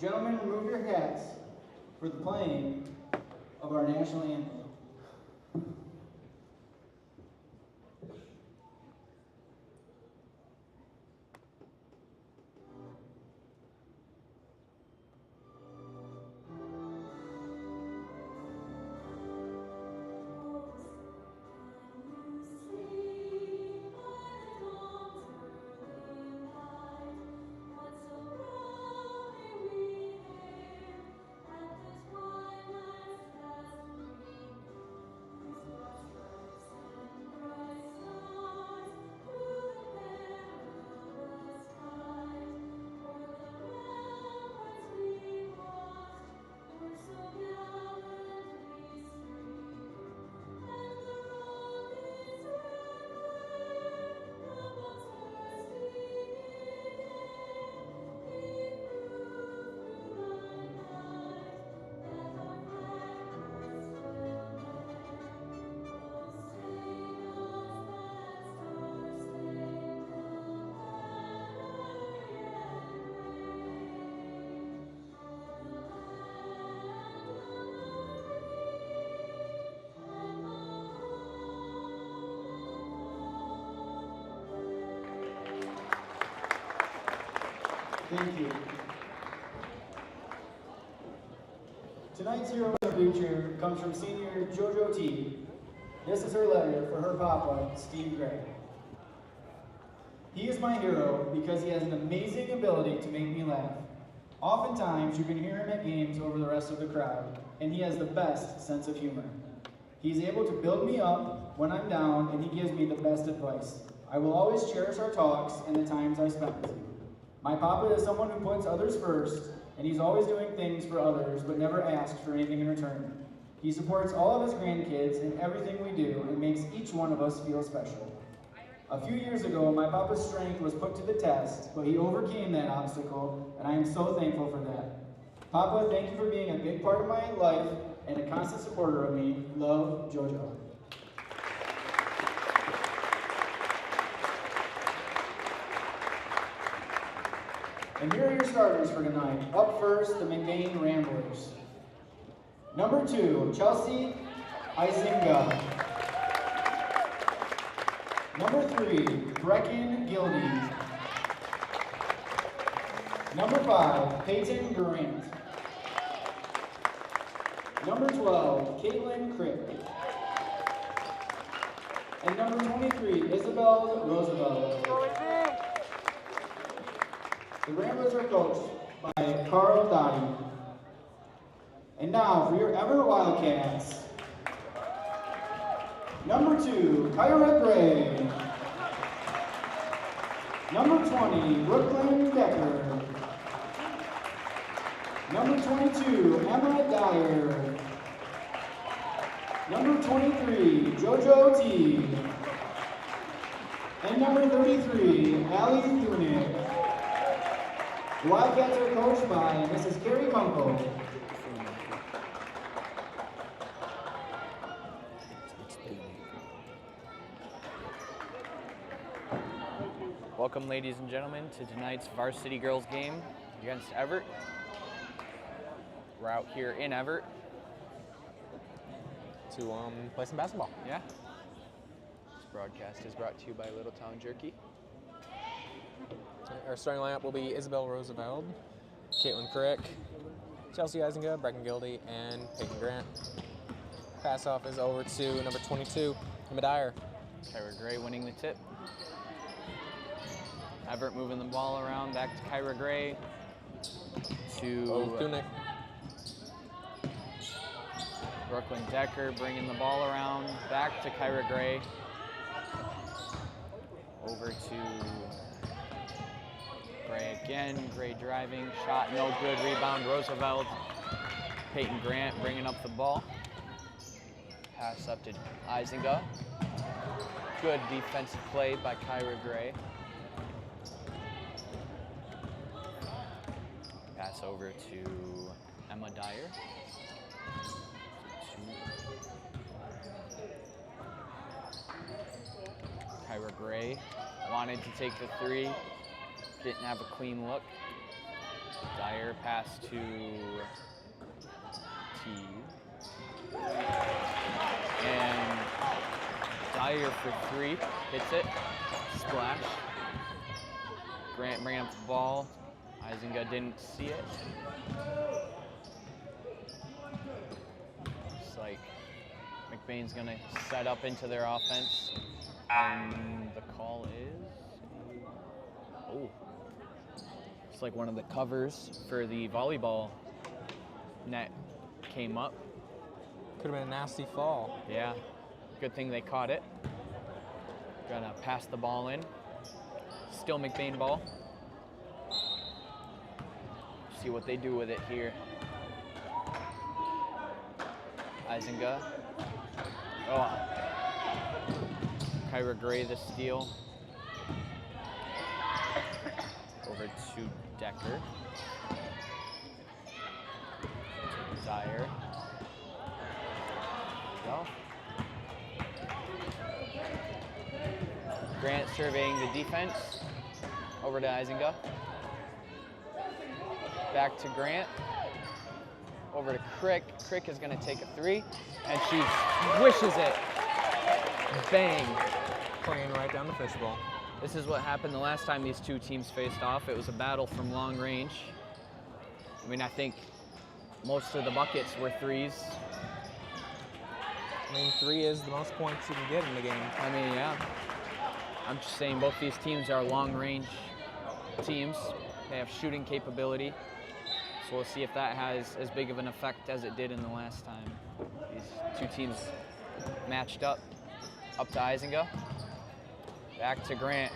Gentlemen, remove your hats for the playing of our national anthem. Thank you. Tonight's hero of the future comes from senior JoJo T. This is her letter for her papa, Steve Gray. He is my hero because he has an amazing ability to make me laugh. Oftentimes, you can hear him at games over the rest of the crowd, and he has the best sense of humor. He's able to build me up when I'm down, and he gives me the best advice. I will always cherish our talks and the times I spent with you. My papa is someone who puts others first, and he's always doing things for others, but never asks for anything in return. He supports all of his grandkids in everything we do, and makes each one of us feel special. A few years ago, my papa's strength was put to the test, but he overcame that obstacle, and I am so thankful for that. Papa, thank you for being a big part of my life and a constant supporter of me. Love, JoJo. And here are your starters for tonight. Up first, the McBain Ramblers. Number 2, Chelsea Isinga. Number 3, Brecken Gildy. Number 5, Peyton Grant. Number 12, Caitlin Crick. And number 23, Isabel Roosevelt. The Ramblers are coached by Carl Dottie. And now for your Evart Wildcats. Number 2, Kyra Gray. Number 20, Brooklyn Decker. Number 22, Emma Dyer. Number 23, JoJo T. And number 33, Allie Thunick. The Wildcats are coached by Mrs. Carrie Kunkel. Welcome, ladies and gentlemen, to tonight's varsity girls game against Evart. We're out here in Evart to play some basketball. Yeah. This broadcast is brought to you by Little Town Jerky. Our starting lineup will be Isabel Roosevelt, Caitlin Crick, Chelsea Isinga, Brecken Gildy, and Peyton Grant. Pass off is over to number 22, Emma Dyer. Kyra Gray winning the tip. Evart moving the ball around, back to Kyra Gray. To Thunick. Brooklyn Decker bringing the ball around, back to Kyra Gray. Over to Gray again. Gray driving, shot no good, rebound Roosevelt. Peyton Grant bringing up the ball. Pass up to Isinga. Good defensive play by Kyra Gray. Pass over to Emma Dyer. Kyra Gray wanted to take the three, didn't have a clean look. Dyer pass to T. And Dyer for 3, hits it, splash. Grant bringing up the ball. Izinga didn't see it. Looks like McBain's gonna set up into their offense. And the call is, oh, it's like one of the covers for the volleyball net came up. Could have been a nasty fall. Yeah, good thing they caught it. Gonna pass the ball in. Still McBain ball. See what they do with it here. Izinga. Oh. Kyra Gray the steal. Over to Decker. Dyer. Go. Grant surveying the defense. Over to Izinga. Back to Grant. Over to Crick. Crick is going to take a 3, and she swishes it. Bang. Playing right down the fishbowl. This is what happened the last time these two teams faced off. It was a battle from long range. I mean, I think most of the buckets were 3s. I mean, 3 is the most points you can get in the game. I mean, yeah. I'm just saying both these teams are long range teams. They have shooting capability. So we'll see if that has as big of an effect as it did in the last time. These two teams matched up. Up to Izinga. Back to Grant.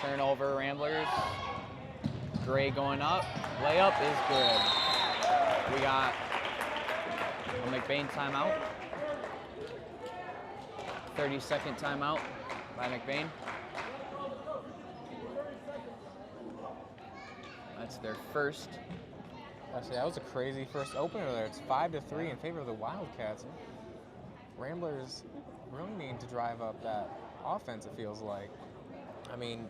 Turnover, Ramblers. Gray going up. Layup is good. We got a McBain timeout. 30-second timeout by McBain. That's their first. Actually, that was a crazy first opener there. It's 5-3 in favor of the Wildcats. Ramblers really need to drive up that offense, it feels like. I mean,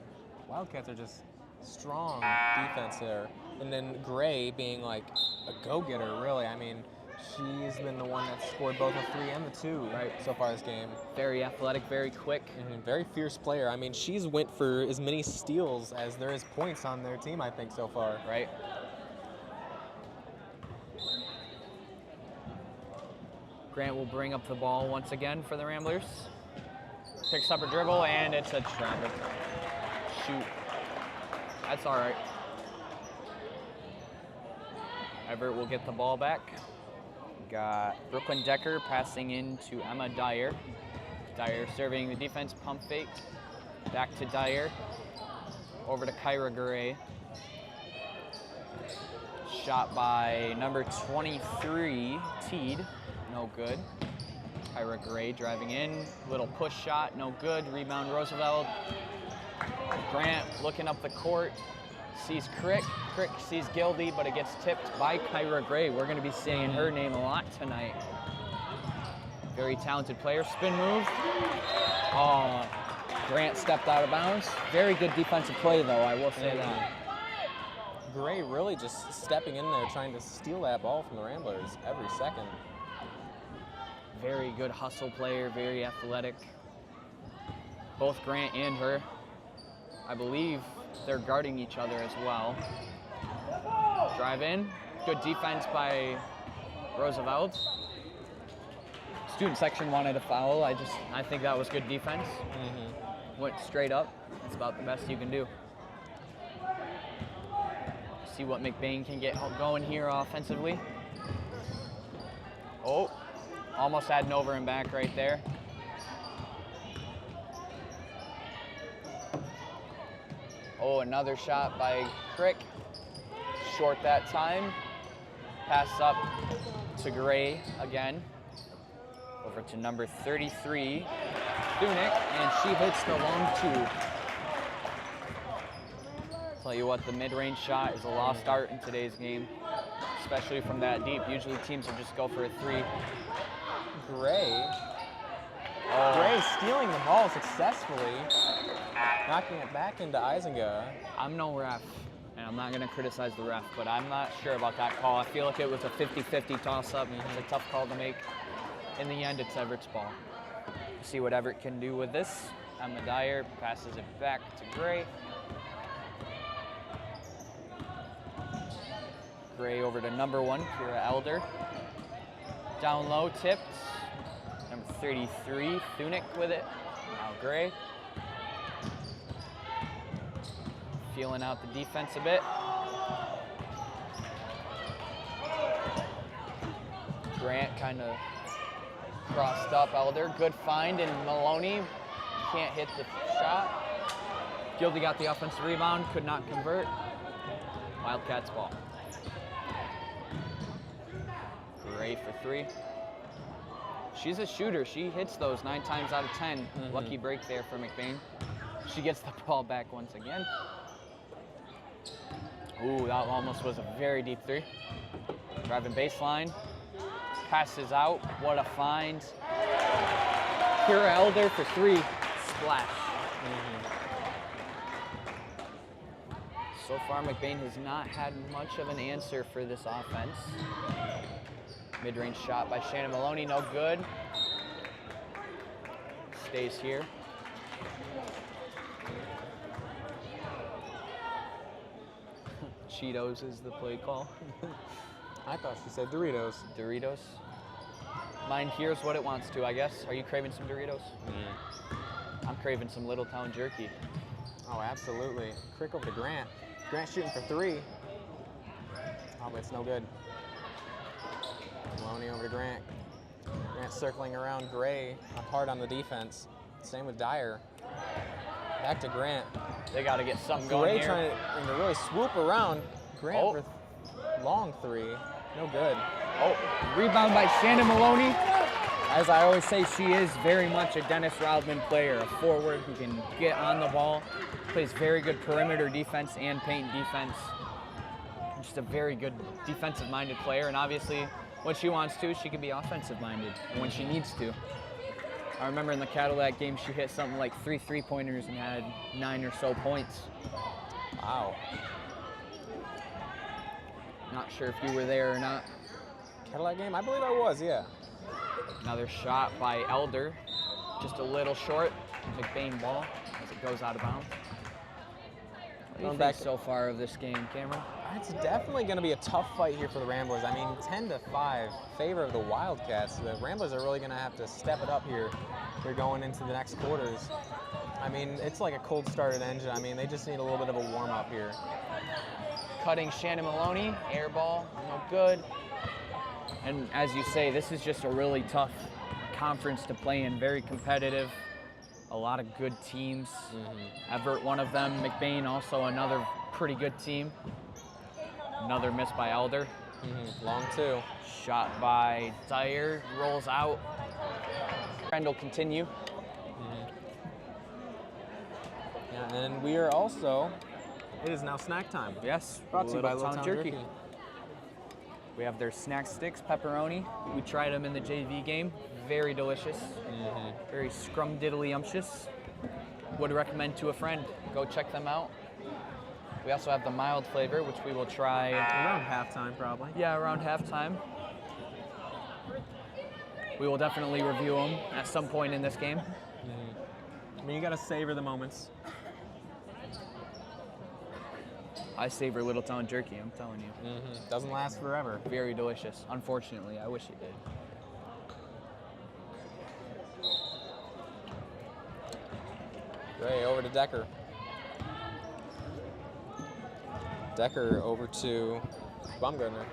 Wildcats are just strong defense there. And then Gray being like a go-getter, really. I mean, she's been the one that scored both the 3 and the 2 right so far this game. Very athletic, very quick. Very fierce player. I mean, she's went for as many steals as there is points on their team, I think, so far. Right. Grant will bring up the ball once again for the Ramblers. Picks up a dribble, and it's a traffic shoot. That's all right. Evart will get the ball back. Got Brooklyn Decker passing in to Emma Dyer. Dyer serving the defense, pump fake. Back to Dyer. Over to Kyra Gray. Shot by number 23, Teed. No good. Kyra Gray driving in. Little push shot, no good. Rebound Roosevelt. Grant looking up the court. Sees Crick. Crick sees Gildy, but it gets tipped by Kyra Gray. We're going to be saying her name a lot tonight. Very talented player. Spin move. Oh, Grant stepped out of bounds. Very good defensive play, though, I will say that. Gray really just stepping in there, trying to steal that ball from the Ramblers every second. Very good hustle player, very athletic. Both Grant and her, I believe they're guarding each other as well. Drive in, good defense by Roosevelt. Student section wanted a foul. I think that was good defense. Went straight up. That's about the best you can do. See what McBain can get going here offensively. Oh, almost had an over and back right there. Oh, another shot by Crick. Short that time. Pass up to Gray again. Over to number 33, Thunick, and she hits the long 2. Tell you what, the mid-range shot is a lost art in today's game, especially from that deep. Usually teams will just go for a 3. Gray stealing the ball successfully, knocking it back into Izinga. I'm no ref, And I'm not going to criticize the ref, but I'm not sure about that call. I feel like it was a 50-50 toss-up. It's a tough call to make. In the end, it's Evert's ball. See what Evart can do with this. Emma Dyer passes it back to Gray. Gray over to number 1, Kira Elder. Down low, tipped. Number 33, Thunick with it. Now Gray. Feeling out the defense a bit. Grant kind of crossed up Elder. Good find, and Maloney can't hit the shot. Gildy got the offensive rebound, could not convert. Wildcats ball. Gray for 3. She's a shooter. She hits those 9 times out of 10. Lucky break there for McBain. She gets the ball back once again. Ooh, that almost was a very deep 3. Driving baseline. Passes out. What a find. Kira Elder for 3. Splash. So far, McBain has not had much of an answer for this offense. Mid-range shot by Shannon Maloney, no good. Stays here. Cheetos is the play call. I thought she said Doritos. Doritos. Mine hears what it wants to, I guess. Are you craving some Doritos? I'm craving some Little Town jerky. Oh, absolutely. Crick over to Grant. Grant shooting for 3. Oh, but it's no good. Maloney over to Grant. Grant circling around Gray, up hard on the defense. Same with Dyer. Back to Grant. They got to get something going Gray here. trying to really swoop around. Grant for long 3. No good. Oh, rebound by Shannon Maloney. As I always say, she is very much a Dennis Rodman player, a forward who can get on the ball, plays very good perimeter defense and paint defense. Just a very good defensive-minded player, and obviously, when she wants to, she can be offensive-minded when she needs to. I remember in the Cadillac game, she hit something like 3 3-pointers and had 9 or so points. Wow. Not sure if you were there or not. Cadillac game? I believe I was, yeah. Another shot by Elder, just a little short. McBain ball as it goes out of bounds. What do you think so far of this game, Cameron? It's definitely going to be a tough fight here for the Ramblers. I mean, 10-5, favor of the Wildcats. The Ramblers are really going to have to step it up here. They're going into the next quarters. I mean, it's like a cold started engine. I mean, they just need a little bit of a warm up here. Cutting Shannon Maloney, air ball, no good. And as you say, this is just a really tough conference to play in, very competitive. A lot of good teams. Evart, one of them. McBain, also another pretty good team. Another miss by Elder. Long 2. Shot by Dyer, rolls out. Trend will continue. Yeah, and then we are also, it is now snack time. Yes, Brought to you by Little Town Jerky. We have their snack sticks, pepperoni. We tried them in the JV game. Very delicious. Very scrum-diddly-umptious. Would recommend to a friend. Go check them out. We also have the mild flavor, which we will try around halftime, probably. Yeah, around halftime. We will definitely review them at some point in this game. I mean, you gotta savor the moments. I savor Little Town Jerky, I'm telling you. Doesn't last forever. Very delicious. Unfortunately, I wish it did. Gray over to Decker. Decker over to Baumgartner.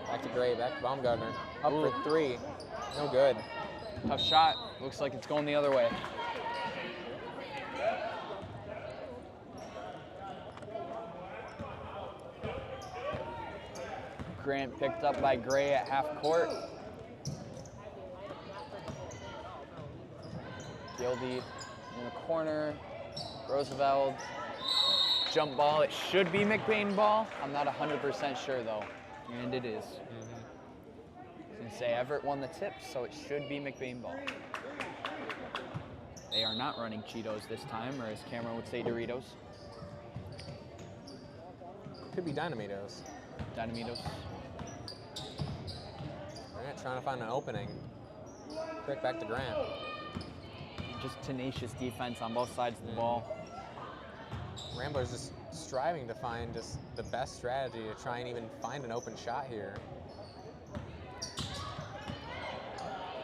Back to Gray, back to Baumgartner. Up for 3. No good. Tough shot. Looks like it's going the other way. Grant picked up by Gray at half court. Gildy in the corner. Roosevelt. Jump ball. It should be McBain ball. I'm not 100% sure though. And it is. I was going to say Evart won the tip, so it should be McBain ball. They are not running Cheetos this time, or as Cameron would say, Doritos. Could be Dynamitos. Dynamitos. Grant trying to find an opening. Quick back to Grant. Just tenacious defense on both sides of the ball. Ramblers just striving to find just the best strategy to try and even find an open shot here.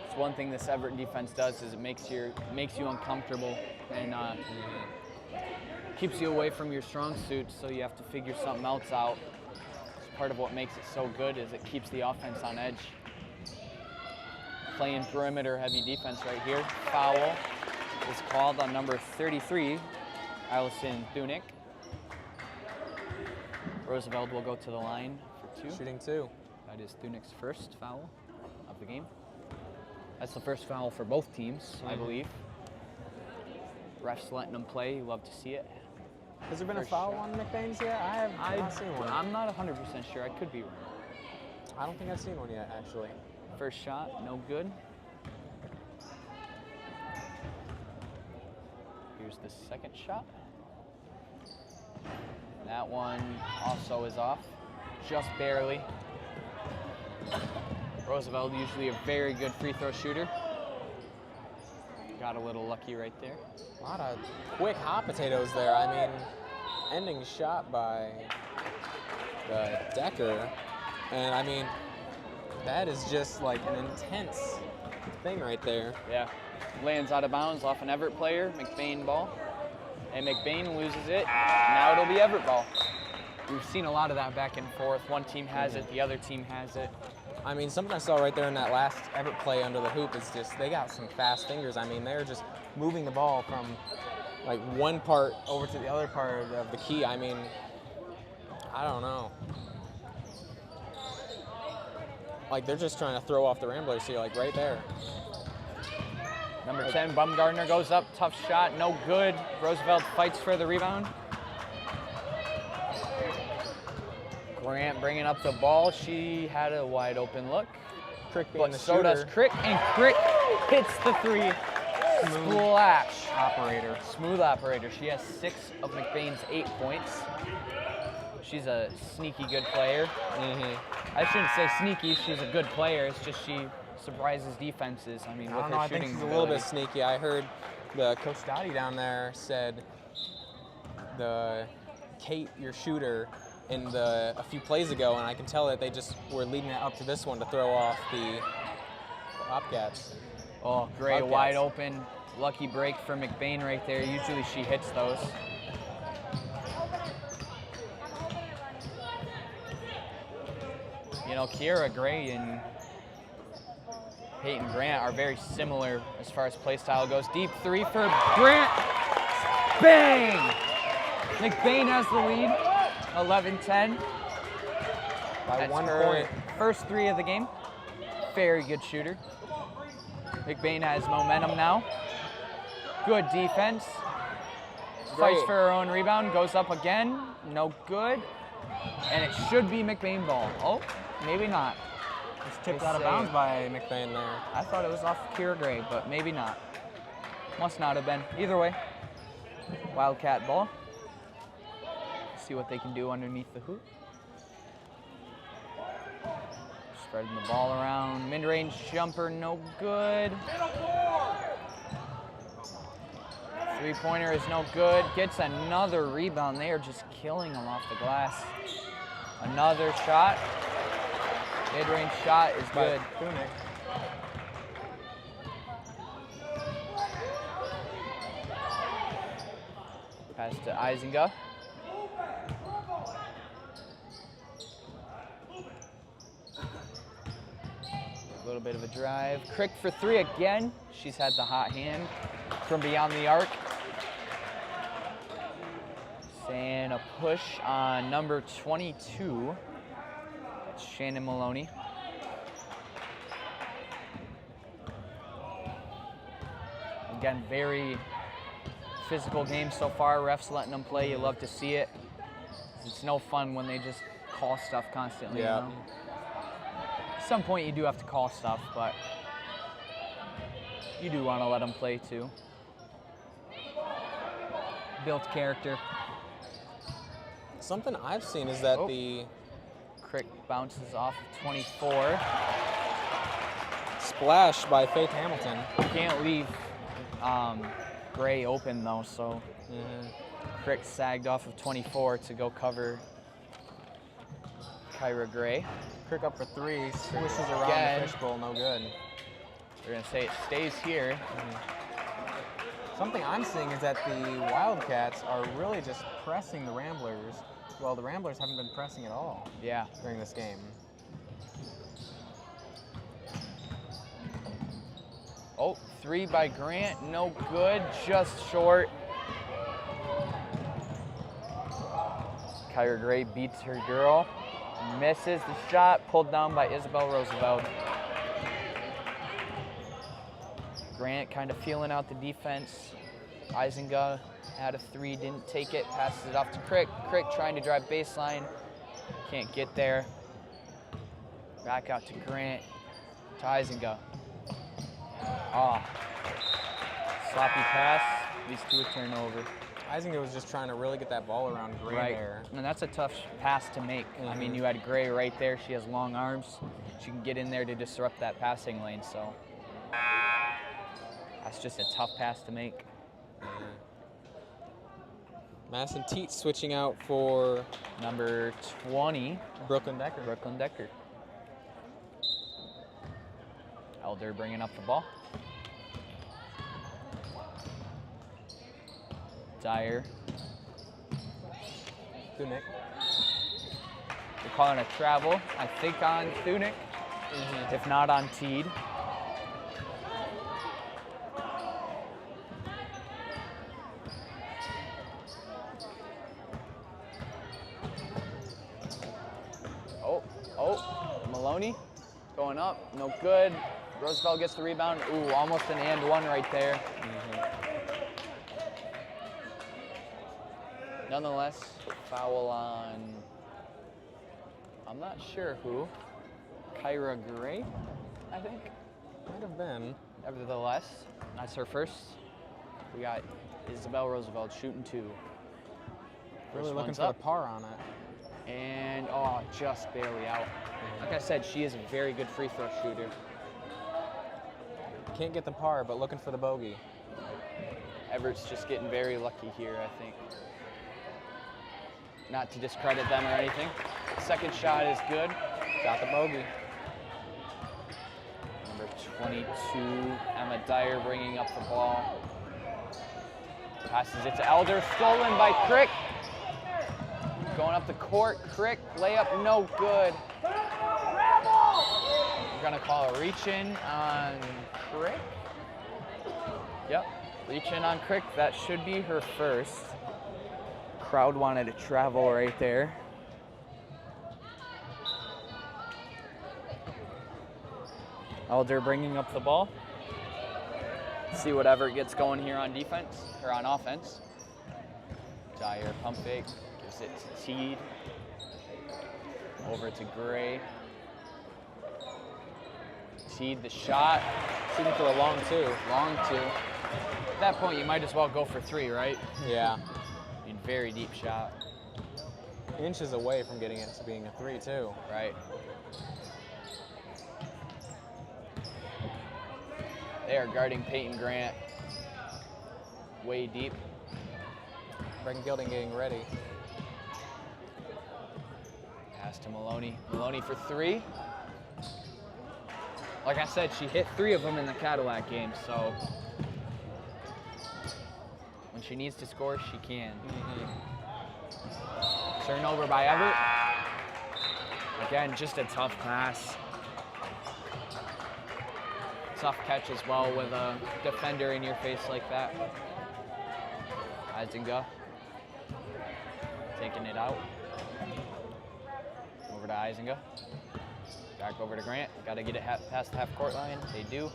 It's one thing this Evart defense does is it makes you uncomfortable and keeps you away from your strong suits, so you have to figure something else out. It's part of what makes it so good is it keeps the offense on edge. Playing perimeter heavy defense right here. Foul is called on number 33, Allison Thunick. Roosevelt will go to the line for 2. Shooting 2. That is Thunick's first foul of the game. That's the first foul for both teams, I believe. Refs letting them play. You love to see it. Has there been First a foul shot. on McBain's yet? I have not seen one. I'm not 100% sure. I could be wrong. I don't think I've seen one yet, actually. First shot, no good. Here's the second shot. That one also is off, just barely. Roosevelt, usually a very good free throw shooter. Got a little lucky right there. A lot of quick hot potatoes there. I mean, ending shot by the Decker. And I mean, that is just like an intense thing right there. Yeah, lands out of bounds off an Evart player, McBain ball. And McBain loses it, now it'll be Evart ball. We've seen a lot of that back and forth. One team has it, the other team has it. I mean, something I saw right there in that last Evart play under the hoop is just, they got some fast fingers. I mean, they're just moving the ball from like one part over to the other part of the key. I mean, I don't know. Like, they're just trying to throw off the Ramblers here, like right there. Number 10, Bumgardner goes up, tough shot, no good. Roosevelt fights for the rebound. Grant bringing up the ball. She had a wide open look. Crick being But the so shooter. does Crick, and Crick hits the 3. Splash. Operator. Smooth operator. She has 6 of McBain's 8 points. She's a sneaky good player. I shouldn't say sneaky, she's a good player. It's just she surprises defenses. I mean, I with don't her know, I think shooting she's a little bit ability. sneaky. I heard the Coach Dottie down there said Kate, your shooter, a few plays ago, and I can tell that they just were leading it up to this one to throw off the Bobcats. Oh, great, Bobcats. wide open. Lucky break for McBain right there. Usually she hits those. You know, Kiera Gray and Peyton Grant are very similar as far as play style goes. Deep 3 for Grant. Bang! McBain has the lead, 11-10. By That's 1 her point. first 3 of the game. Very good shooter. McBain has momentum now. Good defense. Fights Great. for her own rebound, goes up again, no good. And it should be McBain ball. Oh, maybe not. It's tipped They out of say- bounds by McBain there. I thought it was off Kiera Gray, but maybe not. Must not have been. Either way, Wildcat ball. See what they can do underneath the hoop. Spreading the ball around. Mid-range jumper, no good. Three-pointer is no good. Gets another rebound. They are just killing them off the glass. Another shot. Mid-range shot is By good. Thunick. Pass to Isinga. A little bit of a drive. Crick for 3 again. She's had the hot hand from beyond the arc. And a push on number 22. That's Shannon Maloney. Again, very physical game so far. Refs letting them play. You love to see it. It's no fun when they just call stuff constantly. Yeah. You know? At some point, you do have to call stuff, but you do want to let them play too. Built character. Something I've seen is that Oh. the Crick bounces off of 24. splash by Faith Hamilton. Can't leave Gray open though, so Crick sagged off of 24 to go cover Kyra Gray. Crick up for 3, swishes around Again. the fishbowl, no good. We're gonna say it stays here. Something I'm seeing is that the Wildcats are really just pressing the Ramblers. Well, the Ramblers haven't been pressing at all Yeah. during this game. Oh, 3 by Grant, no good, just short. Kyra Gray beats her girl, misses the shot, pulled down by Isabel Roosevelt. Grant kind of feeling out the defense. Isinga had a 3, didn't take it, passes it off to Crick. Crick trying to drive baseline, can't get there. Back out to Grant, to Isinga. Ah, sloppy pass, leads to a turnover. Isinga was just trying to really get that ball around Gray Right, there. and that's a tough pass to make. I mean, you had Gray right there. She has long arms. She can get in there to disrupt that passing lane, so that's just a tough pass to make. Madison Teat switching out for Number 20, Brooklyn Decker. Brooklyn Decker. Elder bringing up the ball. Dyer. Thunick. They're calling a travel, I think on Thunick, if not on Teed. Oh, Maloney going up, no good. Roosevelt gets the rebound. Ooh, almost an and one right there. Nonetheless, foul on, I'm not sure who. Kyra Gray, I think. Might have been. Nevertheless, that's her first. We got Isabel Roosevelt shooting 2. Really First looking one's for up. the par on it. And, oh, just barely out. Like I said, she is a very good free throw shooter. Can't get the par, but looking for the bogey. Everett's just getting very lucky here, I think. Not to discredit them or anything. Second shot is good. Got the bogey. Number 22, Emma Dyer bringing up the ball. Passes it to Elder, stolen by Crick. Going up the court, Crick, layup no good. We're gonna call a reach in on Crick. Yep, reach in on Crick, that should be her first. Crowd wanted to travel right there. Elder bringing up the ball. See whatever gets going here on defense, or on offense. Dyer pump fake, gives it to Teed. Over to Gray. Teed the shot. Shooting for a long 2. Long 2. At that point, you might as well go for 3, right? Yeah. I mean, very deep shot. Inches away from getting it to being a 3, too. Right. They are guarding Peyton Grant way deep. Brecken Gilding getting ready. Pass to Maloney. Maloney for 3. Like I said, she hit 3 of them in the Cadillac game, so when she needs to score, she can. Turnover by Evart. Again, just a tough pass. Tough catch as well with a defender in your face like that. Isinga taking it out. Over to Isinga. Back over to Grant. Got to get it past the half-court line. They do.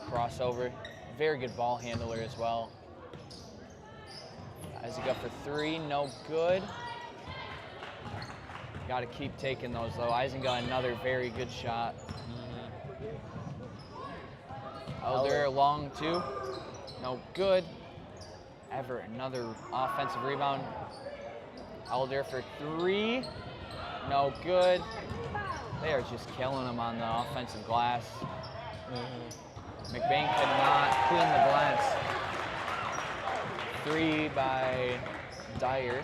Crossover. Very good ball handler as well. Isinga for 3. No good. Got to keep taking those, though. Isinga, another very good shot. Elder, long 2. No good. Evart, another offensive rebound. Elder for 3. No good. They are just killing him on the offensive glass. McBain could not clean the glass. 3 by Dyer.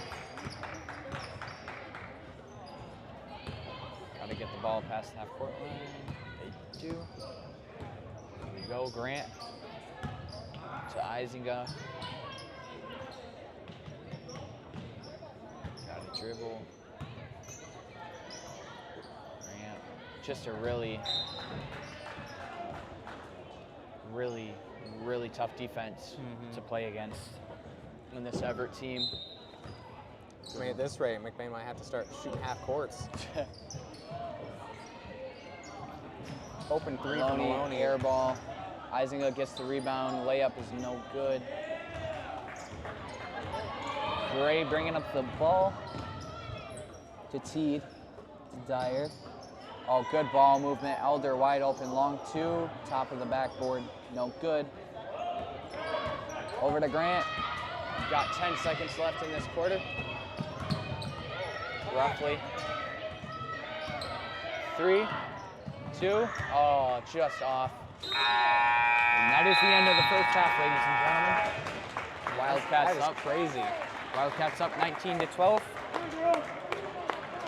Got to get the ball past the half-court line. They do. Here we go, Grant to Izinga. Got to dribble. Grant. Just a really tough defense to play against in this Evart team. I mean, at this rate, McBain might have to start shooting half courts. Open 3 from Maloney. Air ball. Izinga gets the rebound. Layup is no good. Gray bringing up the ball to Teed, to Dyer. Oh, good ball movement. Elder wide open, long 2, top of the backboard, no good. Over to Grant. Got 10 seconds left in this quarter. Roughly. 3, 2, oh, just off. And that is the end of the first half, ladies and gentlemen. Wildcats up. Crazy. Wildcats up 19-12.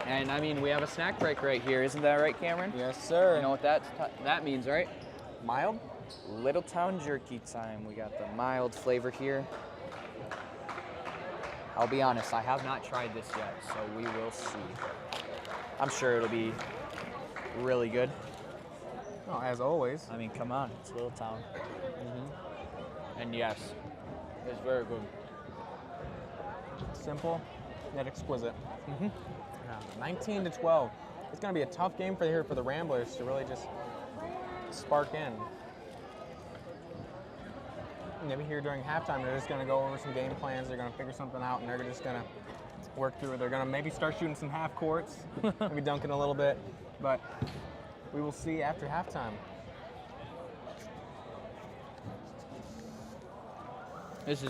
And I mean, we have a snack break right here. Isn't that right, Cameron? Yes, sir. You know what that means, right? Mild? Little Town jerky time. We got the mild flavor here. I'll be honest, I have not tried this yet, so we will see. I'm sure it'll be really good. Oh, as always. I mean, come on, it's Little Town. And yes, it's very good. Simple, yet exquisite. 19-12. It's going to be a tough game for the Ramblers to really just spark in. Maybe here during halftime, they're just going to go over some game plans. They're going to figure something out, and they're just going to work through it. They're going to maybe start shooting some half courts, maybe dunking a little bit. But we will see after halftime. This is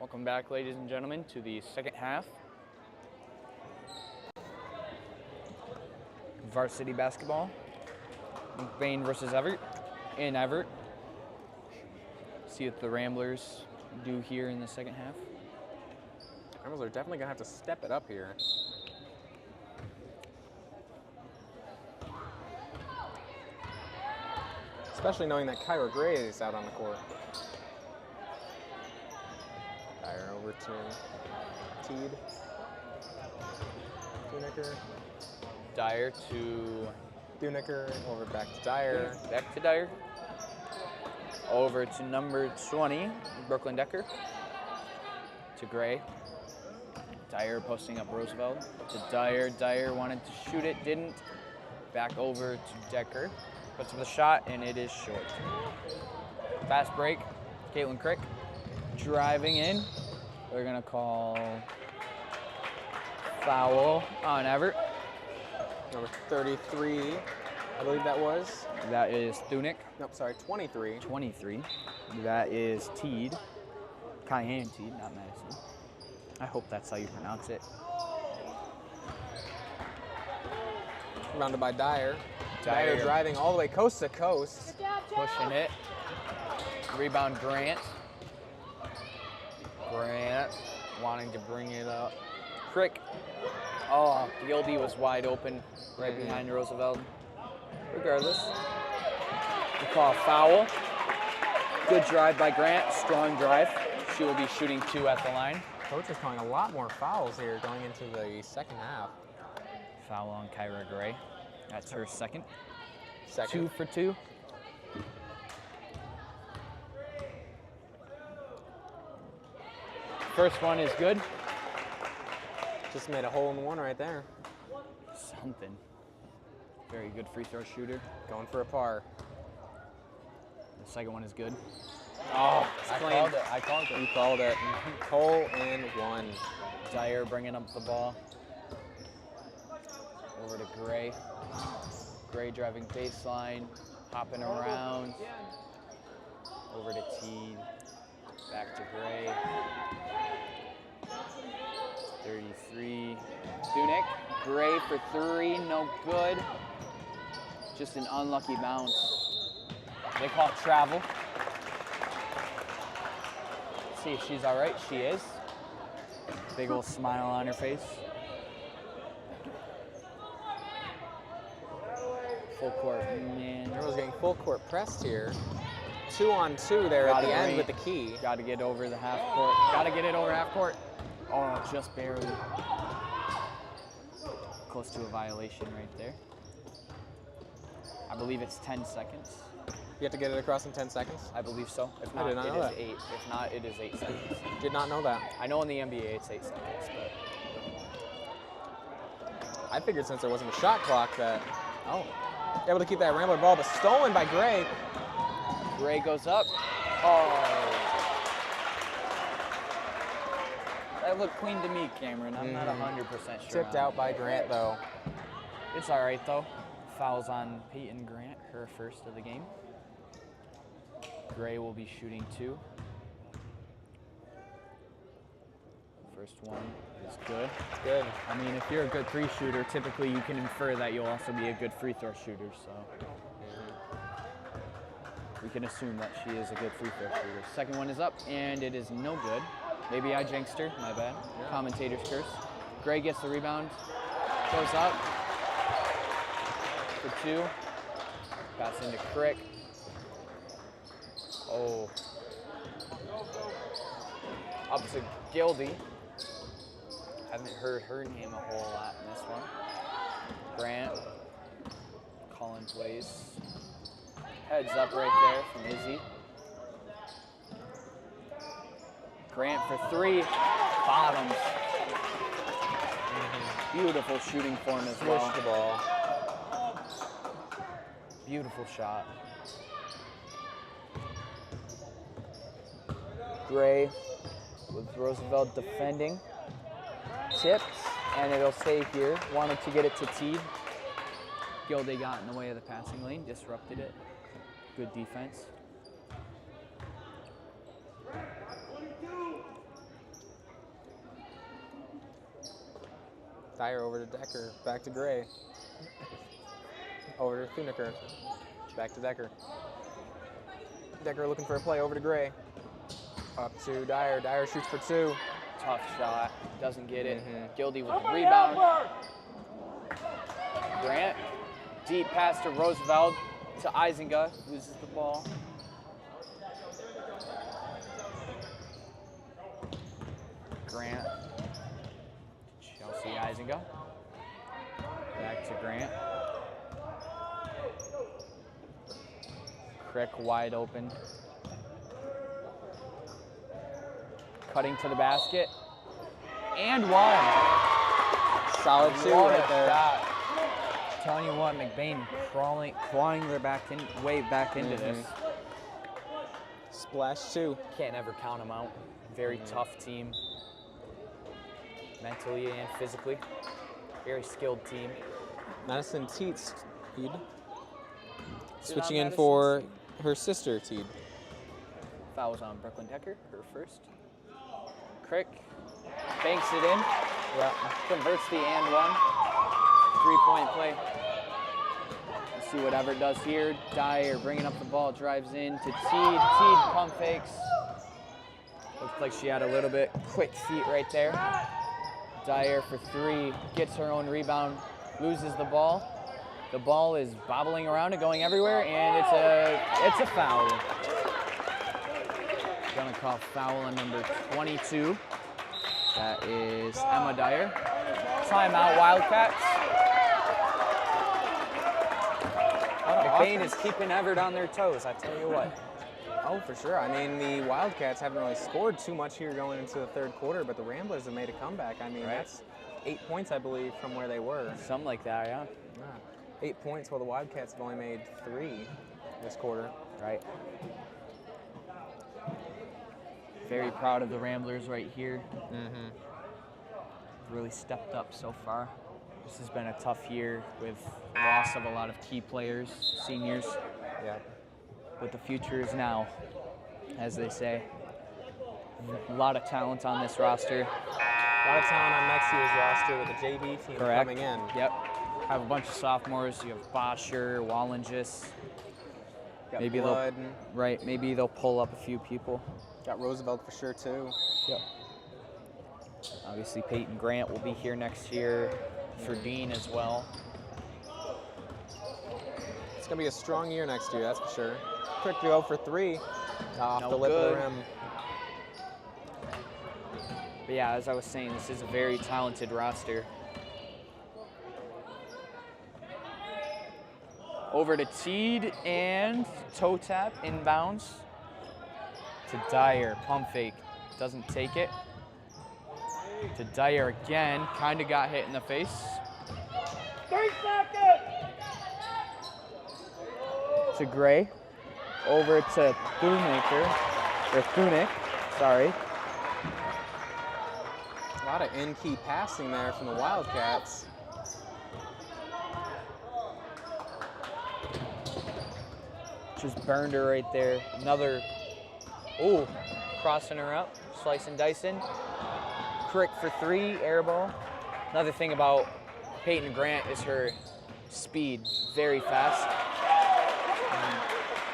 Welcome back, ladies and gentlemen, to the second half. Varsity basketball. McBain versus Evart in Evart. See what the Ramblers do here in the second half. Ramblers are definitely gonna have to step it up here. Especially knowing that Kyra Gray is out on the court. Dyer over to Teed. Dunicker. Dyer to Dunicker over back to Dyer. Back to Dyer. Over to number 20, Brooklyn Decker. To Gray. Dyer posting up Roosevelt. To Dyer. Dyer wanted to shoot it, didn't. Back over to Decker. Puts up the shot, and it is short. Fast break. Caitlin Crick driving in. They're going to call foul on Evart. Number 33, I believe that was. That is Thunick. Nope, sorry, 23. 23. That is Teed. Cayenne Teed, not Madison. I hope that's how you pronounce it. Rounded by Dyer. Dyer driving all the way coast to coast. Pushing it. Rebound Grant. Grant wanting to bring it up. Crick. Oh, Gildy was wide open right behind Roosevelt. Regardless, we call a foul. Good drive by Grant, strong drive. She will be shooting 2 at the line. Coach is calling a lot more fouls here going into the second half. Foul on Kyra Gray. That's her second. 2 Second. for 2. First one is good. Just made a hole in one right there. Something. Very good free throw shooter. Going for a par. The second one is good. Oh, I clean. called it. I called it. You called it. Hole in one. Dyer bringing up the ball. Over to Gray. Gray driving baseline, hopping around. Over to Teed. Back to Gray. 33. Dunick. Gray for 3, no good. Just an unlucky bounce. They call travel. See if she's all right. She is. Big old smile on her face. Full court, man. Everyone's getting full court pressed here. 2-on-2 there at the end with the key. Got to get over the half court. Got to get it over half court. Oh, just barely. Close to a violation right there. I believe it's 10 seconds. You have to get it across in 10 seconds? I believe so. If I not, did not it know is that. 8. If not, it is 8 seconds. Did not know that. I know in the NBA it's 8 seconds, but I figured since there wasn't a shot clock that, able to keep that Rambler ball, but stolen by Gray. Gray goes up. Oh. That looked clean to me, Cameron. I'm not 100% sure. Tipped out by Grant, though. It's all right, though. Fouls on Peyton Grant, her first of the game. Gray will be shooting 2. First one is good. Good. I mean, if you're a good 3 shooter, typically you can infer that you'll also be a good free throw shooter, so we can assume that she is a good free throw shooter. Second one is up, and it is no good. Maybe I jinxed her, my bad. Yeah. Commentator's curse. Gray gets the rebound, goes up for 2. Pass into Crick. Oh. Up to Gildy. Haven't heard her name a whole lot in this one. Grant. Calling plays. Heads up right there from Izzy. Grant for 3. Bottoms. Beautiful shooting form as well. Push the ball. Beautiful shot. Gray with Roosevelt defending. Tipped, and it'll stay here. Wanted to get it to Teed. Gilday got in the way of the passing lane, disrupted it. Good defense. Dyer over to Decker. Back to Gray. Over to Thuniker. Back to Decker. Decker looking for a play over to Gray. Up to Dyer. Dyer shoots for 2. Tough shot. Doesn't get it. Gildy with the rebound. Grant. Deep pass to Roosevelt. To Eisinga. Loses the ball. Grant. Chelsea Eisinga. Back to Grant. Crick wide open. Cutting to the basket. And one. Solid 2 right there. Shot. Telling you what, McBain clawing their way back into this. Splash 2. Can't ever count them out. Very tough team. Mentally and physically. Very skilled team. Madison Teed. Switching in for her sister, Teed. Fouls on Brooklyn Decker, her first. Crick banks it in. Yeah. Converts the and one. 3-point play. Let's see what Evart does here. Dyer bringing up the ball, drives in to Teed. Teed pump fakes. Looks like she had a little bit quick feet right there. Dyer for 3, gets her own rebound, loses the ball. The ball is bobbling around and going everywhere, and it's a foul. Gonna call foul on number 22. That is Emma Dyer. Timeout, Wildcats. McBain is keeping Evart on their toes, I tell you what. Oh, for sure. I mean, the Wildcats haven't really scored too much here going into the third quarter, but the Ramblers have made a comeback. I mean, that's 8 points, I believe, from where they were. Something like that, yeah. 8 points, while the Wildcats have only made 3 this quarter. Right. Very proud of the Ramblers right here. Really stepped up so far. This has been a tough year with loss of a lot of key players, seniors. Yeah. But the future is now, as they say. A lot of talent on this roster. A lot of talent on next year's roster with the JV team coming in. Yep. Have a bunch of sophomores. You have Boscher, Wallingis. Maybe maybe they'll pull up a few people. Got Roosevelt for sure too. Yep. Obviously Peyton Grant will be here next year. For Dean as well. It's gonna be a strong year next year, that's for sure. Quick to go for 3 off No the lip of good. the rim. But yeah, as I was saying, this is a very talented roster. Over to Teed and toe tap inbounds to Dyer, pump fake, doesn't take it. To Dyer again, kind of got hit in the face. 3 seconds! To Gray, over to Thunick, sorry. A lot of in-key passing there from the Wildcats. Just burned her right there. Another, crossing her up, slicing, dicing. Crick for 3, air ball. Another thing about Peyton Grant is her speed, very fast.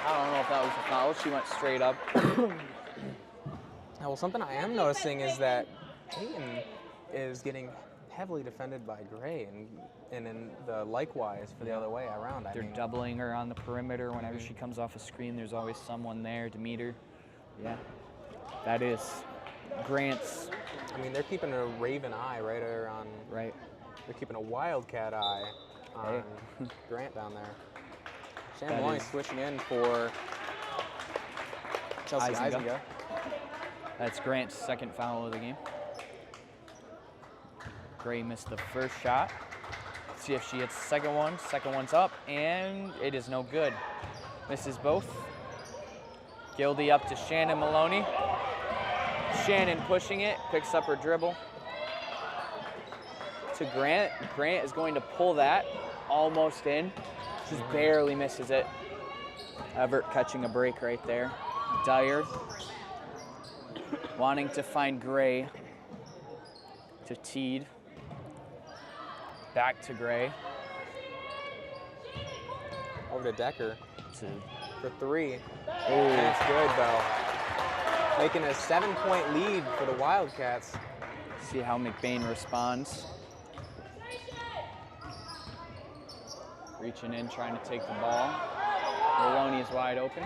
I don't know if that was a foul. She went straight up. Well, something I am noticing is that Peyton is getting heavily defended by Gray, and in the likewise for the other way around. They're doubling her on the perimeter. Whenever she comes off a screen, there's always someone there to meet her. Yeah, that is Grant's. I mean, they're keeping a Raven eye right there on. Right. They're keeping a Wildcat eye on Grant down there. Shamboy switching in for Chelsea Eisinga. That's Grant's second foul of the game. Gray missed the first shot. Let's see if she hits the second one. Second one's up, and it is no good. Misses both. Gildy up to Shannon Maloney. Shannon pushing it, picks up her dribble. To Grant. Grant is going to pull that, almost in. Just barely misses it. Evart catching a break right there. Dyer wanting to find Gray to Teed. Back to Gray. Over to Decker To for 3. And it's good, though. Making a 7-point lead for the Wildcats. see how McBain responds. Reaching in, trying to take the ball. Maloney is wide open.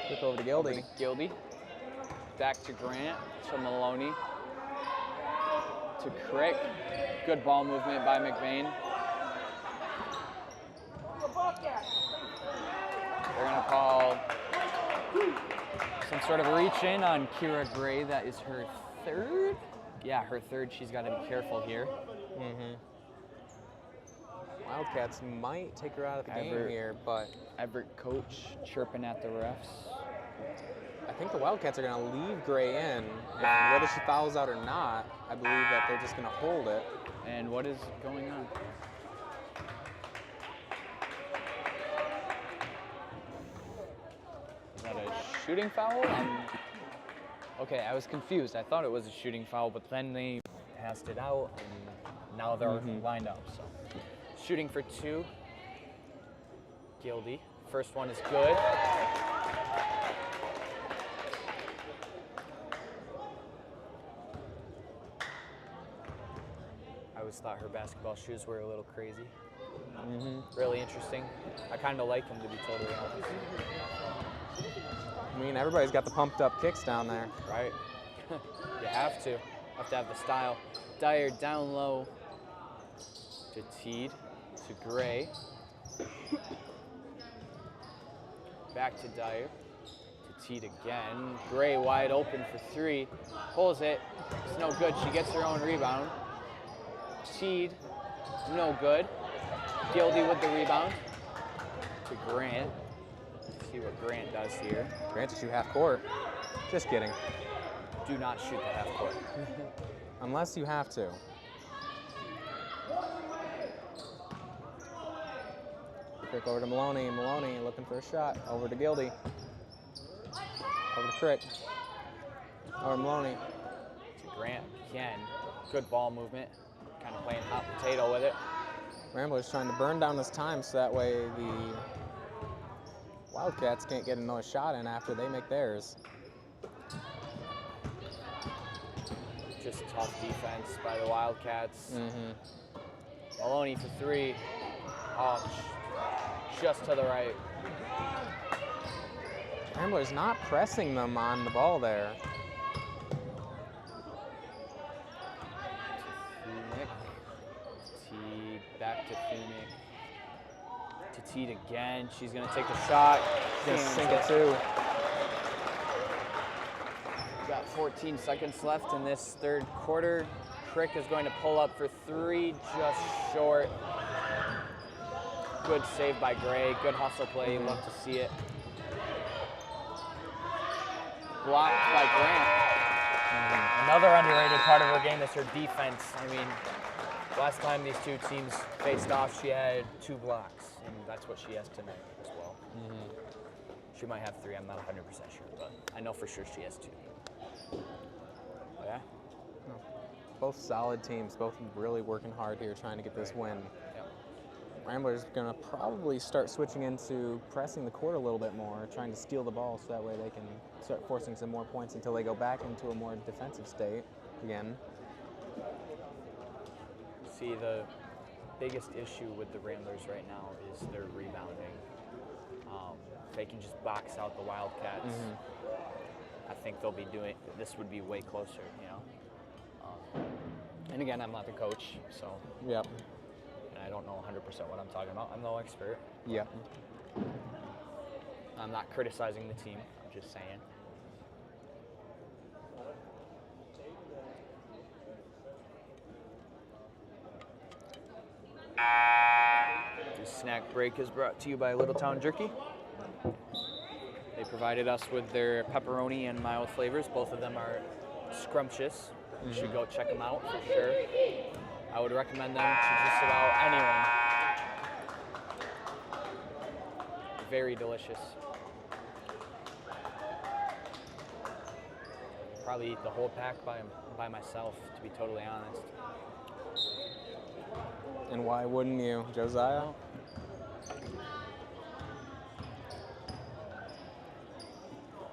Quick over to Gildy. Gildy. Back to Grant, to Maloney, to Crick. Good ball movement by McBain. They're gonna call some sort of reach in on Kira Gray. That is her 3rd. Yeah, her 3rd. She's got to be careful here. Wildcats might take her out of the game here, but Evart coach chirping at the refs. I think the Wildcats are going to leave Gray in. Whether she fouls out or not, I believe that they're just going to hold it. And what is going on? Is that a shooting foul? Okay, I was confused. I thought it was a shooting foul, but then they passed it out, and now they're lined up. So, shooting for 2. Gildy. First one is good. I always thought her basketball shoes were a little crazy. Really interesting. I kind of like them, to be totally honest. I mean, everybody's got the pumped up kicks down there. Right? You have to. Have to have the style. Dyer down low to Teed, to Gray. Back to Dyer, to Teed again. Gray wide open for 3. Pulls it. It's no good. She gets her own rebound. Teed, no good. Gildy with the rebound to Grant. Let's see what Grant does here. Grant to shoot half court. Just kidding. Do not shoot the half court. Unless you have to. Quick over to Maloney. Maloney looking for a shot. Over to Gildy. Over to Crick. Over to Maloney. To Grant again. Good ball movement. Kind of playing hot potato with it. Ramblers trying to burn down this time so that way the Wildcats can't get another shot in after they make theirs. Just tough defense by the Wildcats. Maloney for 3. Oh, just to the right. Ramblers not pressing them on the ball there. Teed, back to Phoenix. To Teed again. She's gonna take the shot. Gonna sink it too. Got 14 seconds left in this 3rd quarter. Crick is going to pull up for 3, just short. Good save by Gray. Good hustle play. You love to see it. Blocked by Grant. Another underrated part of her game is her defense. I mean, last time these two teams faced off, she had 2 blocks, and that's what she has tonight as well. She might have 3. I'm not 100% sure, but I know for sure she has 2. Oh, yeah? Both solid teams, both really working hard here trying to get this win. Ramblers gonna probably start switching into pressing the court a little bit more, trying to steal the ball so that way they can start forcing some more points until they go back into a more defensive state again. See, the biggest issue with the Ramblers right now is their rebounding. They can just box out the Wildcats. I think they'll be doing, this would be way closer, you know? And again, I'm not the coach, so. Yep. And I don't know 100% what I'm talking about. I'm no expert. Yep. I'm not criticizing the team, I'm just saying. This snack break is brought to you by Little Town Jerky. They provided us with their pepperoni and mild flavors. Both of them are scrumptious. You should go check them out for sure. I would recommend them to just about anyone. Very delicious. probably eat the whole pack by myself, to be totally honest. And why wouldn't you, Josiah?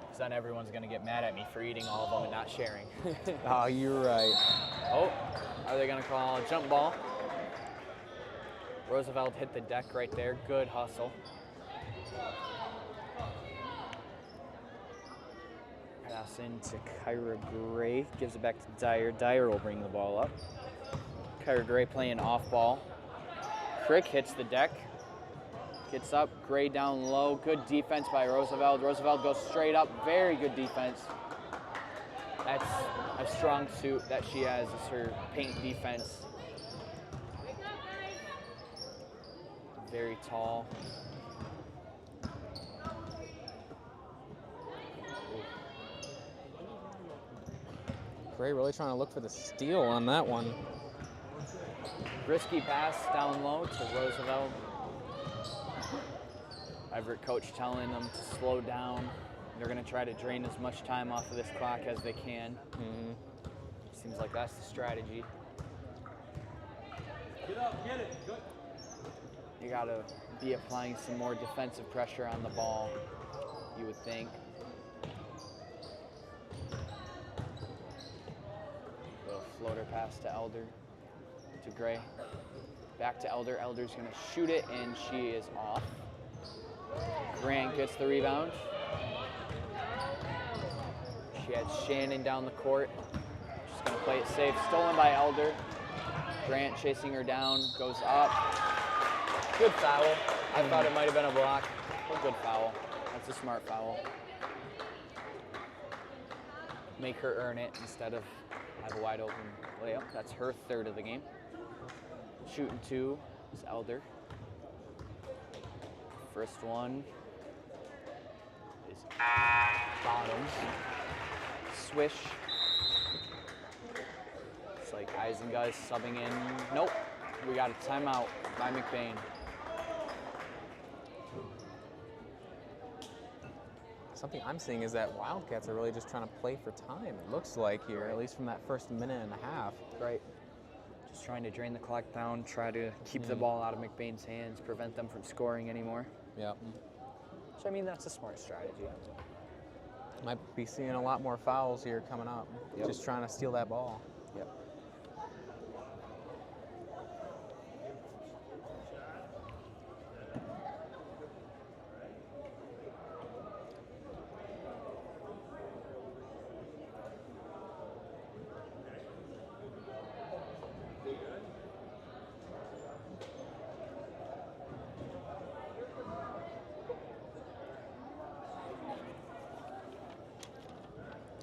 Because then everyone's going to get mad at me for eating all of them and not sharing. Oh, you're right. Oh, are they going to call a jump ball? Roosevelt hit the deck right there. Good hustle. Pass into Kyra Gray. Gives it back to Dyer. Dyer will bring the ball up. Kyra Gray playing off ball. Crick hits the deck. Gets up. Gray down low. Good defense by Roosevelt. Roosevelt goes straight up. Very good defense. That's a strong suit that she has, is her paint defense. Very tall. Gray really trying to look for the steal on that one. Risky pass down low to Roosevelt. Evart coach telling them to slow down. They're going to try to drain as much time off of this clock as they can. Seems like that's the strategy. Get up, get it. Good. You got to be applying some more defensive pressure on the ball, you would think. Little floater pass to Elder, to Gray. Back to Elder. Elder's going to shoot it, and she is off. Grant gets the rebound. She had Shannon down the court. She's going to play it safe. Stolen by Elder. Grant chasing her down, goes up. Good foul. I thought it might have been a block, but good foul. That's a smart foul. Make her earn it instead of have a wide open layup. That's her third of the game. Shooting two is Elder. First one is bottom. Swish. It's like Eisenga is subbing in. Nope. We got a timeout by McBain. Something I'm seeing is that Wildcats are really just trying to play for time, it looks like here, at least from that first minute and a half. Right. Just trying to drain the clock down, try to keep the ball out of McBain's hands, prevent them from scoring anymore. Yep. So, I mean, that's a smart strategy. Might be seeing a lot more fouls here coming up. Yep. Just trying to steal that ball. Yep.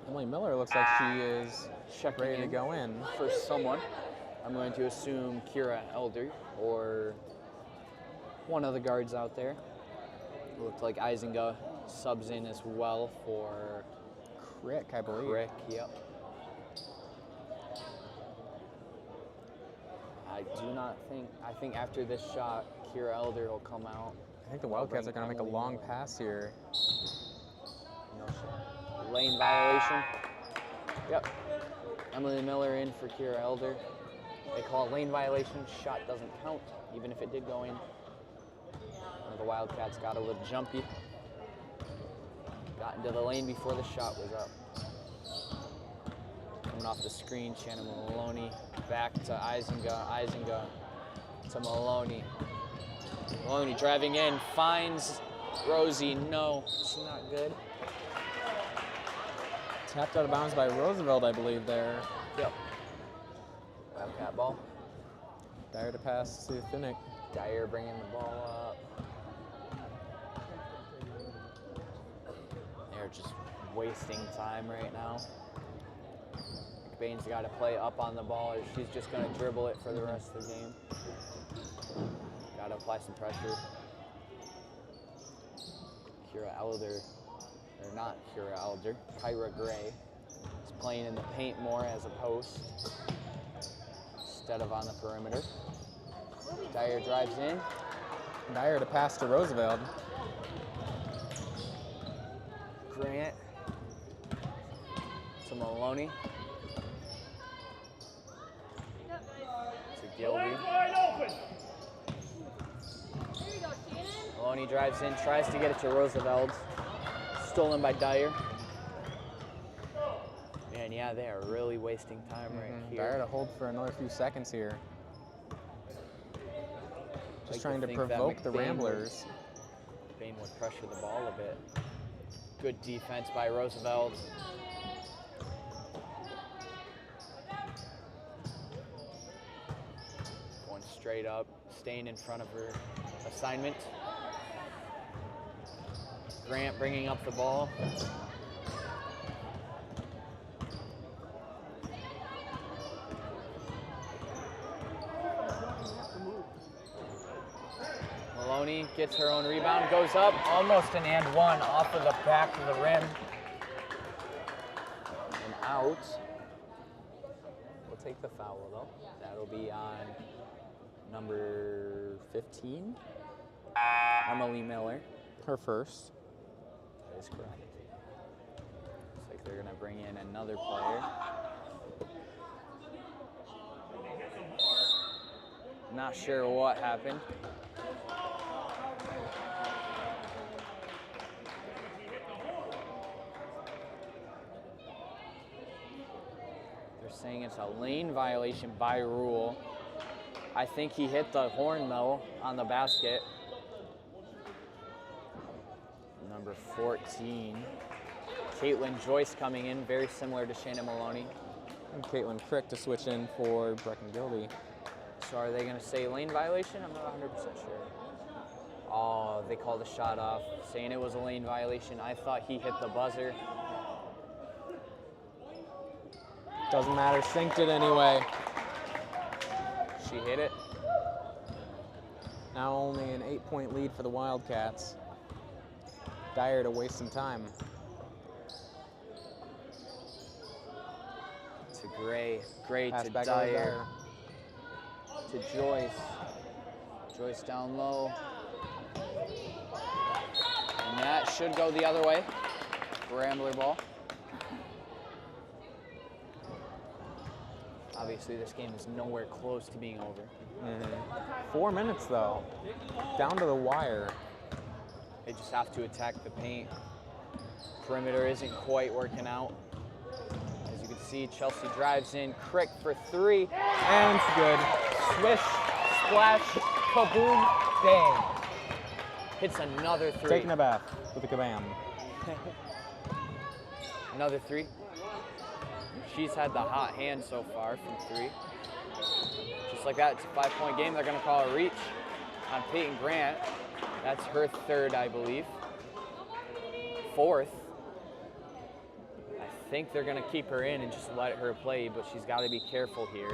Emily Miller looks like she is Checking ready to in go in. for someone. I'm going to assume Kira Elder or one of the guards out there. It looked like Eisenga subs in as well for Crick, I believe. Rick. Yep. I do not think. I think after this shot, Kira Elder will come out. I think the Wildcats are going to make a Emily long Miller. pass here. No shot. Lane violation. Yep. Emily Miller in for Kira Elder. They call it lane violation. Shot doesn't count, even if it did go in. One of the Wildcats got a little jumpy. Got into the lane before the shot was up. Coming off the screen, Shannon Maloney back to Eisenga. Eisenga to Maloney. Maloney driving in, finds Rosie. No, it's not good. Tapped out of bounds by Roosevelt, I believe, there. Yep. Wildcat ball. Dyer to pass to Finnick. Dyer bringing the ball up. They're just wasting time right now. McBain's got to play up on the ball, or she's just going to dribble it for the rest of the game. Got to apply some pressure. Kira Elder, or not Kira Elder, Kyra Gray is playing in the paint more as a post instead of on the perimeter. Dyer drives in. Dyer to pass to Roosevelt. Grant to Maloney. To Gilby. Maloney drives in, tries to get it to Roosevelt. Stolen by Dyer. Man, yeah, they are really wasting time right here. Dyer to hold for another few seconds here. Just trying to think that provoke the McBain Ramblers. Bain would pressure the ball a bit. Good defense by Roosevelt. Going straight up, staying in front of her assignment. Grant bringing up the ball. Maloney gets her own rebound, goes up, almost an and one off of the back of the rim. And out. We'll take the foul though. That'll be on number 15, Emily Miller. Her first. That is correct. Looks like they're gonna bring in another player. Not sure what happened. They're saying it's a lane violation by rule. I think he hit the horn though on the basket. Number 14, Caitlin Joyce coming in, very similar to Shannon Maloney. And Caitlin Crick to switch in for Brecken Gilby. So are they going to say lane violation? I'm not 100% sure. Oh, they called the shot off, saying it was a lane violation. I thought he hit the buzzer. Doesn't matter, synced it anyway. She hit it. Now only an 8-point lead for the Wildcats. Dyer to waste some time. To Gray. Gray Pass to back over to Dyer. To Joyce. Joyce down low. And that should go the other way. Rambler ball. Obviously, this game is nowhere close to being over. 4 minutes though. Down to the wire. They just have to attack the paint. Perimeter isn't quite working out. As you can see, Chelsea drives in. Crick for three. And it's good. Swish, splash, kaboom, bang. Hits another three. Taking a bath with a kabam. Another three. She's had the hot hand so far from three. Just like that, it's a 5-point game. They're going to call a reach on Peyton Grant. That's her third, I believe. Fourth. I think they're going to keep her in and just let her play, but she's got to be careful here.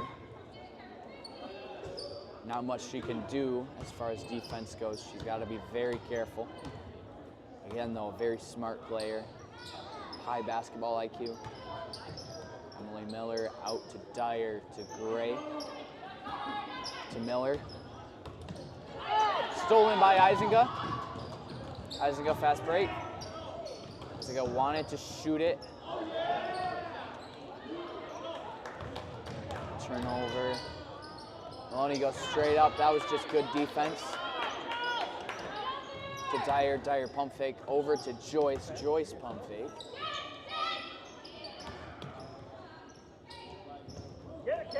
Not much she can do as far as defense goes. She's got to be very careful. Again, though, a very smart player. High basketball IQ. Emily Miller out to Dyer to Gray. To Miller. Stolen by Izinga. Izinga fast break. Izinga wanted to shoot it. Turnover. Maloney goes straight up. That was just good defense. To Dyer. Dyer pump fake. Over to Joyce. Joyce pump fake.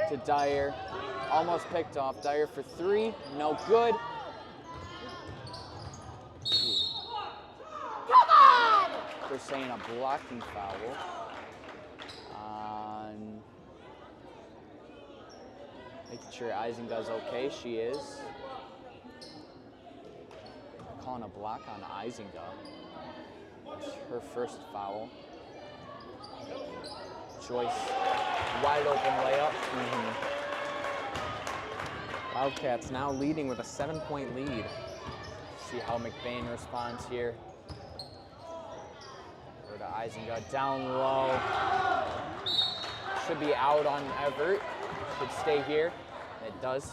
To Dyer. Almost picked off. Dyer for three. No good. They're saying a blocking foul on, making sure Izinga's okay. She is. Calling a block on Izinga. That's her first foul. Joyce, wide open layup. Wildcats now leading with a 7-point lead. See how McBain responds here. Over to Izinga, down low. Should be out on Evart. Should stay here. It does.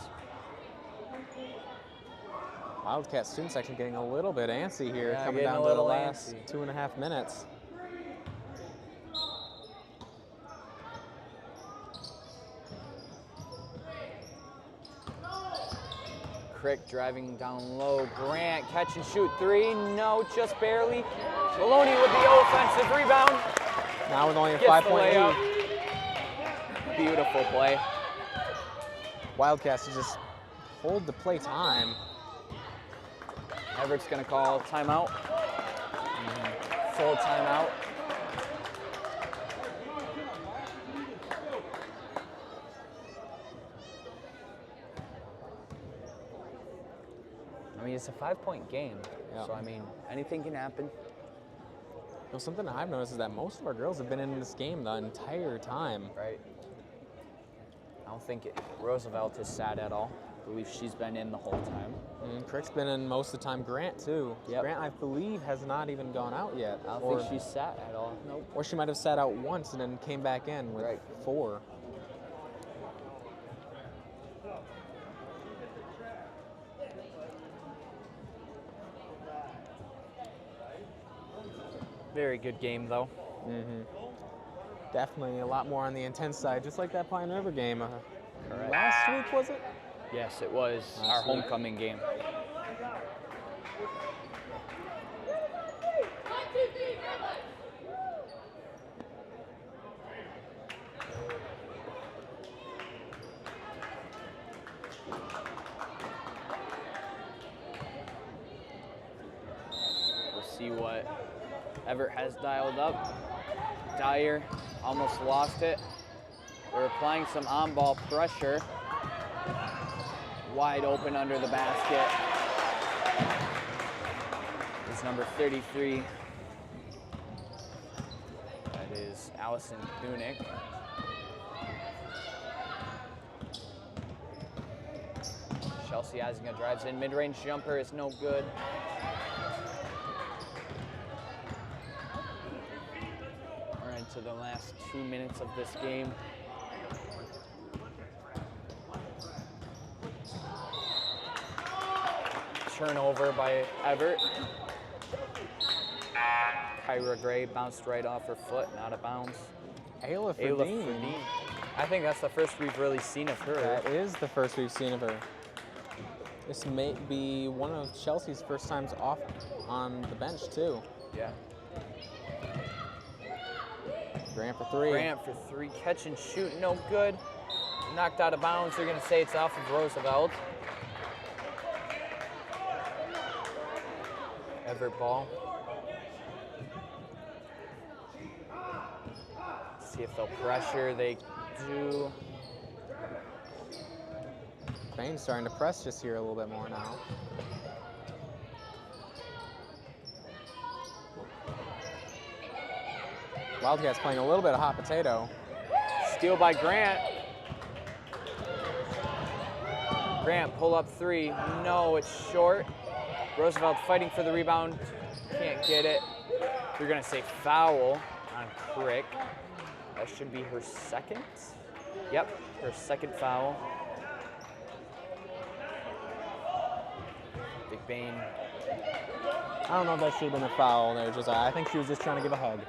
Wildcat student section getting a little bit antsy here, Yeah, coming getting down a to the little last antsy. 2.5 minutes. Crick driving down low. Grant, catch and shoot three. No, just barely. Maloney with the offensive rebound. Now with only a Gets 5-point the layup. lead. Beautiful play. Wildcats just hold the play time. Everett's gonna call timeout. Full timeout. I mean, it's a 5-point game, Yeah. so I mean, anything can happen. Well, something I've noticed is that most of our girls have been in this game the entire time. Right. I don't think Roosevelt is sad at all. I believe she's been in the whole time. Crick's been in most of the time. Grant, too. Yep. Grant, I believe, has not even gone out yet. I don't think she's sad at all. Nope. Or she might have sat out once and then came back in with Right. 4. Very good game, though. Definitely a lot more on the intense side, just like that Pine River game. Correct. Last week, was it? Yes, it was our Last week. homecoming game. We'll see what Evert has dialed up. Dyer almost lost it. They're applying some on-ball pressure. Wide open under the basket. It's number 33. That is Allison Kunick. Chelsea Eisinger drives in. Mid-range jumper is no good. We're into the last 2 minutes of this game. Turnover by Evert. Kyra Gray bounced right off her foot, not out of bounds. Ayla Ayla Ferdine. Ferdine. I think that's the first we've really seen of her. That is the first we've seen of her. This may be one of Chelsea's first times off on the bench, too. Yeah. Grant for 3. Grant for 3, catch and shoot, no good. Knocked out of bounds. They're going to say it's off of Roosevelt. Evert ball. See if they'll pressure. They do. Bain's starting to press just here a little bit more now. Wildcats playing a little bit of hot potato. Steal by Grant. Grant pull up 3. No, it's short. Roosevelt fighting for the rebound. Can't get it. You're going to say foul on Crick. That should be her second. Yep, her second foul. Big Bain. I don't know if that should have been a foul there, Josiah. I think she was just trying to give a hug.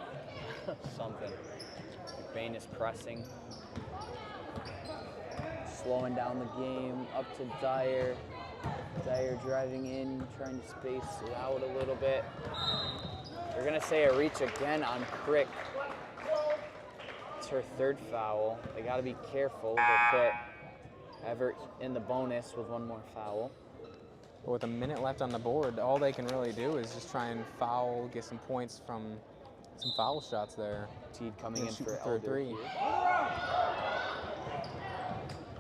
Something. Big Bain is pressing. Slowing down the game. Up to Dyer. Dyer driving in, trying to space it out a little bit. They're going to say a reach again on Crick. It's her 3rd foul. They got to be careful. They'll put Evert in the bonus with 1 more foul. But with a minute left on the board, all they can really do is just try and foul, get some points from some foul shots there. Teed coming And in shoot for the third Elder 3. here.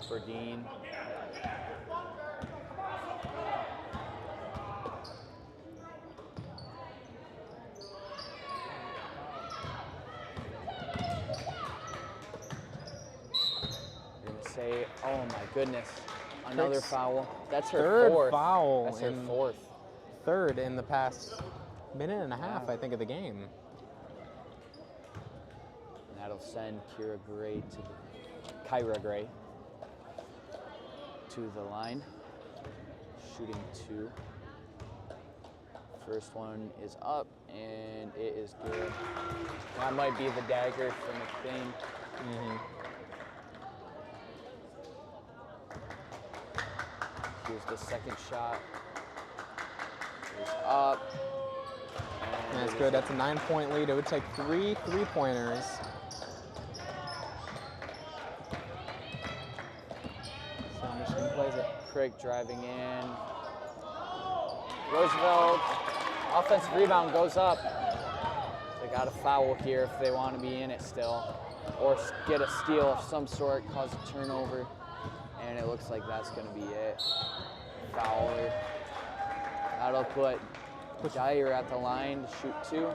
For Dean. Say, oh my goodness, another Crick's foul. That's her 3rd 4th. foul. That's her in 4th. 3rd in the past minute and a half, Yeah. I think, of the game. And that'll send Kyra Gray to the line. Shooting 2. First one is up, and it is good. That might be the dagger for McBain. Here's the second shot. Here's up. And That's good. That's a 9-point lead. It would take 3 3-pointers. So Michigan plays it. Crick driving in. Roosevelt, offensive rebound goes up. They got a foul here if they want to be in it still. Or get a steal of some sort, cause a turnover. And it looks like that's going to be it. Fouler. That'll put Dyer at the line to shoot 2.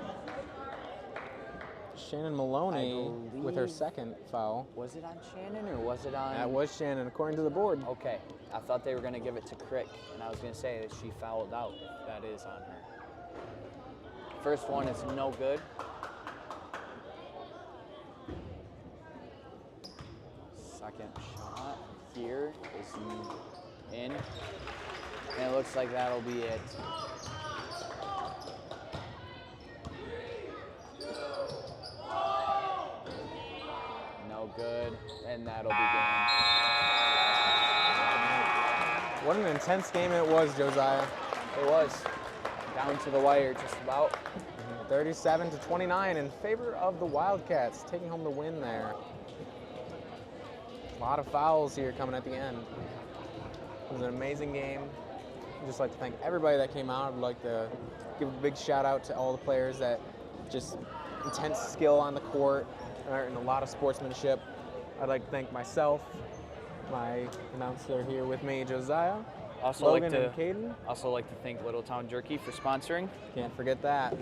Shannon Maloney with her second foul. Was it on Shannon or was it on? That was Shannon, according to the board. Okay, I thought they were going to give it to Crick, and I was going to say that she fouled out. That is on her. First one is no good. Second shot here is in, and it looks like that'll be it. No good, and that'll be game. What an intense game it was, Josiah. It was down to the wire just about. 37-29 in favor of the Wildcats, taking home the win there. A lot of fouls here coming at the end. It was an amazing game. I'd just like to thank everybody that came out. I'd like to give a big shout out to all the players that just intense skill on the court and a lot of sportsmanship. I'd like to thank myself, my announcer here with me, Josiah, Logan and Caden. Also like to thank Little Town Jerky for sponsoring. Can't forget that.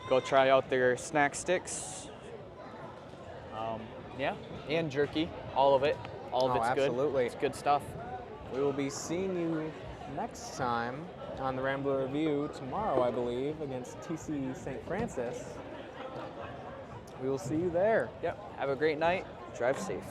Go try out their snack sticks. Yeah, and jerky, all of it. All of it's absolutely. Good. It's good stuff. We will be seeing you next time on the Rambler Review tomorrow, I believe, against TC St. Francis. We will see you there. Yep. Have a great night. Drive safe.